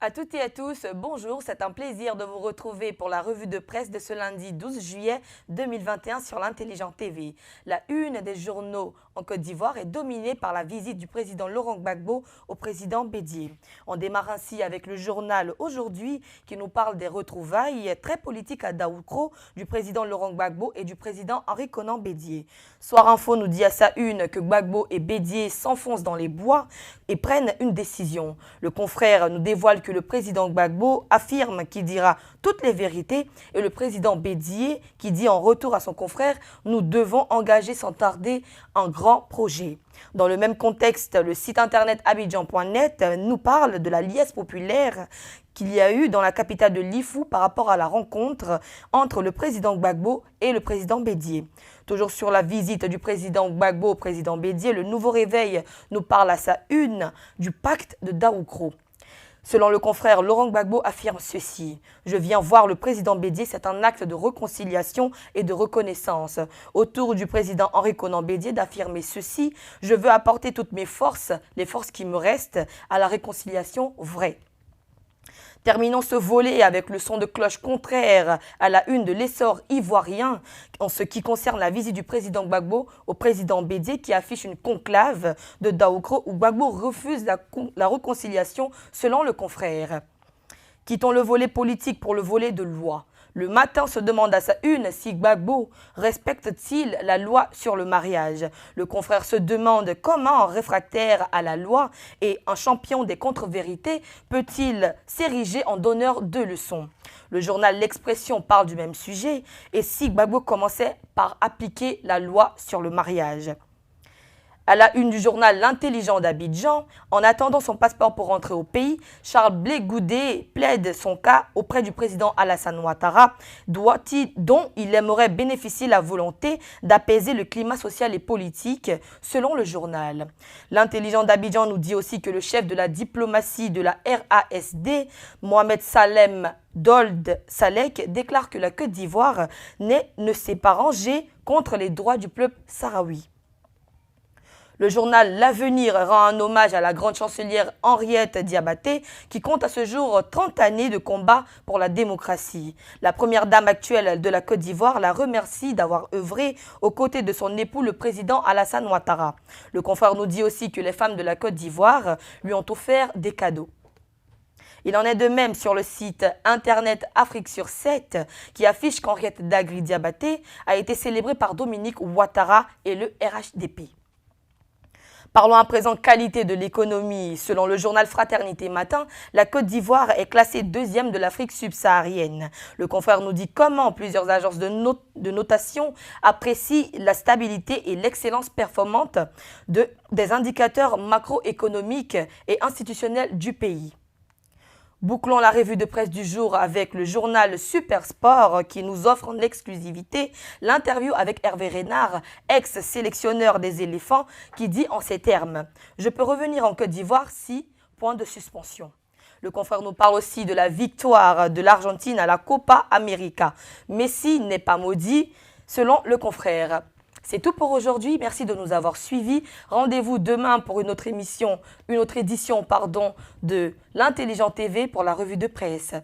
À toutes et à tous, bonjour, c'est un plaisir de vous retrouver pour la revue de presse de ce lundi 12 juillet 2021 sur l'Intelligent TV. La une des journaux en Côte d'Ivoire est dominée par la visite du président Laurent Gbagbo au président Bédié. On démarre ainsi avec le journal Aujourd'hui qui nous parle des retrouvailles très politiques à Daoukro du président Laurent Gbagbo et du président Henri Konan Bédié. Soir Info nous dit à sa une que Gbagbo et Bédié s'enfoncent dans les bois et prennent une décision. Le confrère nous dévoile que le président Gbagbo affirme qu'il dira toutes les vérités et le président Bédié qui dit en retour à son confrère « Nous devons engager sans tarder un grand projet ». Dans le même contexte, le site internet abidjan.net nous parle de la liesse populaire qu'il y a eu dans la capitale de l'Ifou par rapport à la rencontre entre le président Gbagbo et le président Bédié. Toujours sur la visite du président Gbagbo au président Bédié, le Nouveau Réveil nous parle à sa une du pacte de Daoukro. Selon le confrère, Laurent Gbagbo affirme ceci. « Je viens voir le président Bédié, c'est un acte de réconciliation et de reconnaissance. » Au tour du président Henri Konan Bédié d'affirmer ceci. « Je veux apporter toutes mes forces, les forces qui me restent, à la réconciliation vraie. » Terminons ce volet avec le son de cloche contraire à la une de l'essor ivoirien en ce qui concerne la visite du président Gbagbo au président Bédié qui affiche une conclave de Daoukro où Gbagbo refuse la réconciliation selon le confrère. Quittons le volet politique pour le volet de loi. Le Matin se demande à sa une si Gbagbo respecte-t-il la loi sur le mariage. Le confrère se demande comment un réfractaire à la loi et un champion des contre-vérités peut-il s'ériger en donneur de leçons. Le journal L'Expression parle du même sujet et si Gbagbo commençait par appliquer la loi sur le mariage. À la une du journal L'Intelligent d'Abidjan, en attendant son passeport pour rentrer au pays, Charles Blé Goudé plaide son cas auprès du président Alassane Ouattara, dont il aimerait bénéficier la volonté d'apaiser le climat social et politique, selon le journal. L'Intelligent d'Abidjan nous dit aussi que le chef de la diplomatie de la RASD, Mohamed Salem Dold Salek, déclare que la Côte d'Ivoire ne s'est pas rangée contre les droits du peuple sahraoui. Le journal L'Avenir rend un hommage à la grande chancelière Henriette Diabaté qui compte à ce jour 30 années de combat pour la démocratie. La première dame actuelle de la Côte d'Ivoire la remercie d'avoir œuvré aux côtés de son époux le président Alassane Ouattara. Le confrère nous dit aussi que les femmes de la Côte d'Ivoire lui ont offert des cadeaux. Il en est de même sur le site internet Afrique sur 7 qui affiche qu'Henriette Dagri Diabaté a été célébrée par Dominique Ouattara et le RHDP. Parlons à présent qualité de l'économie. Selon le journal Fraternité Matin, la Côte d'Ivoire est classée deuxième de l'Afrique subsaharienne. Le confrère nous dit comment plusieurs agences de notation apprécient la stabilité et l'excellence performante des indicateurs macroéconomiques et institutionnels du pays. Bouclons la revue de presse du jour avec le journal Super Sport qui nous offre en exclusivité l'interview avec Hervé Renard, ex-sélectionneur des éléphants, qui dit en ces termes « Je peux revenir en Côte d'Ivoire si… » point de suspension. Le confrère nous parle aussi de la victoire de l'Argentine à la Copa América. Messi n'est pas maudit, selon le confrère. C'est tout pour aujourd'hui. Merci de nous avoir suivis. Rendez-vous demain pour une autre édition de l'Intelligent TV pour la revue de presse.